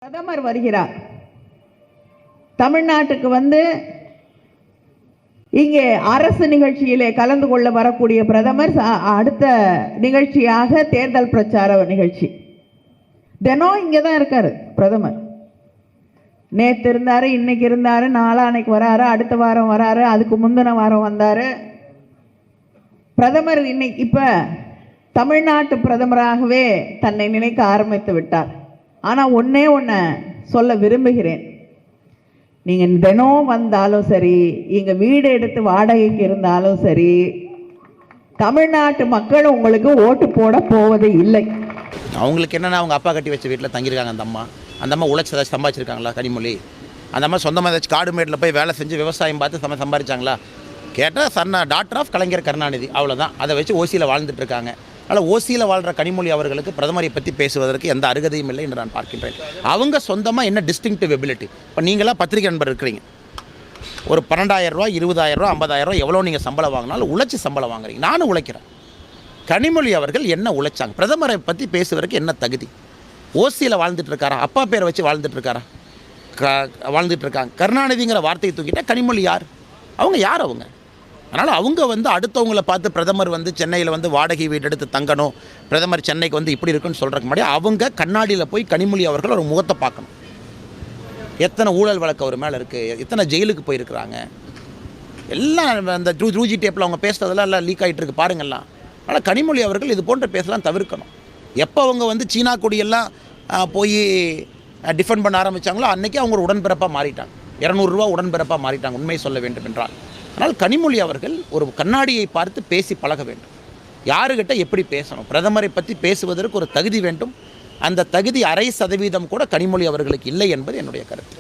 பிரதமர் வருகிறார். தமிழ்நாட்டுக்கு வந்து இங்கே அரசு நிகழ்ச்சியிலே கலந்து கொள்ள வரக்கூடிய பிரதமர் அடுத்த நிகழ்ச்சியாக தேர்தல் பிரச்சார நிகழ்ச்சி. தினம் இங்கே தான் இருக்காரு பிரதமர். நேற்று இருந்தாரு, இன்னைக்கு இருந்தாரு, நாளான்னைக்கு வராரு, அடுத்த வாரம் வராரு, அதுக்கு முந்தின வாரம் வந்தாரு. பிரதமர் இன்னைக்கு இப்ப தமிழ்நாட்டு பிரதமராகவே தன்னை நினைக்க ஆரம்பித்து விட்டார். ஆனால் ஒன்னே ஒன்று சொல்ல விரும்புகிறேன். நீங்கள் தினம் வந்தாலும் சரி, இங்கே வீடு எடுத்து வாடகைக்கு இருந்தாலும் சரி, தமிழ்நாட்டு மக்கள் உங்களுக்கு ஓட்டு போட போவது இல்லை. அவங்களுக்கு என்னென்னா அவங்க அப்பா கட்டி வச்ச வீட்டில் தங்கியிருக்காங்க. அந்த அம்மா உழைச்சி ஏதாச்சும் சம்பாதிச்சிருக்காங்களா? கனிமொழி அந்த அம்மா சொந்தமாக ஏதாச்சும் காடு மேட்டில் போய் வேலை செஞ்சு விவசாயம் பார்த்து சம்பாதிச்சாங்களா? கேட்டால் டாக்டர் ஆஃப் கலைஞர் கருணாநிதி, அவ்வளோதான். அதை வச்சு ஓசியில் வாழ்ந்துட்டுருக்காங்க. அதனால் ஓசியில் வாழ்கிற கனிமொழி அவர்களுக்கு பிரதமரை பற்றி பேசுவதற்கு எந்த அருகதையும் இல்லை என்று நான் பார்க்கின்றேன். அவங்க சொந்தமாக என்ன டிஸ்டிங்டிவ் எபிலிட்டி? இப்போ நீங்களாம் பத்திரிகை நண்பர் இருக்கிறீங்க, ஒரு 12,000 ரூபா, 20,000 ரூபா, 50,000 ரூபா எவ்வளோ நீங்கள் சம்பளம் வாங்கினாலும் உழைச்சி சம்பளம் வாங்குறீங்க. நானும் உழைக்கிறேன். கனிமொழி அவர்கள் என்ன உழைச்சாங்க? பிரதமரை பற்றி பேசுவதற்கு என்ன தகுதி? ஓசியில் வாழ்ந்துட்டு இருக்காரா? அப்பா பேரை வச்சு வாழ்ந்துட்டு இருக்காரா? வாழ்ந்துட்டு இருக்காங்க. கருணாநிதிங்கிற வார்த்தையை தூக்கிட்டால் கனிமொழி யார்? அவங்க யார்? அவங்க அதனால் அவங்க அடுத்தவங்களை பார்த்து பிரதமர் சென்னையில் வாடகை வீடு எடுத்து தங்கணும், பிரதமர் சென்னைக்கு இப்படி இருக்குன்னு சொல்கிறக்கு முன்னாடி அவங்க கண்ணாடியில் போய் கனிமொழி அவர்கள் ஒரு முகத்தை பார்க்கணும். எத்தனை ஊழல் வழக்கு அவர் மேலே இருக்குது, எத்தனை ஜெயிலுக்கு போயிருக்கிறாங்க, எல்லாம் அந்த 2G டேப்பில் அவங்க பேசுகிறதெல்லாம் எல்லாம் லீக் ஆகிட்டு இருக்கு பாருங்கள்லாம். அதனால் கனிமொழி அவர்கள் இது போன்ற பேசலாம் தவிர்க்கணும். எப்போ அவங்க சீனா கொடியெல்லாம் போய் டிஃபெண்ட் பண்ண ஆரம்பித்தாங்களோ அன்றைக்கி அவங்க ஒரு உடன்பிறப்பாக மாறிட்டாங்க. 200 ரூபா உடன்பிறப்பாக மாறிட்டாங்க, உண்மை சொல்ல வேண்டும் என்றால். ஆனால் கனிமொழி அவர்கள் ஒரு கண்ணாடியை பார்த்து பேசி பழக வேண்டும். யாருக்கிட்ட எப்படி பேசணும்? பிரதமரை பற்றி பேசுவதற்கு ஒரு தகுதி வேண்டும். அந்த தகுதி 0.5% கூட கனிமொழி அவர்களுக்கு இல்லை என்பது என்னுடைய கருத்து.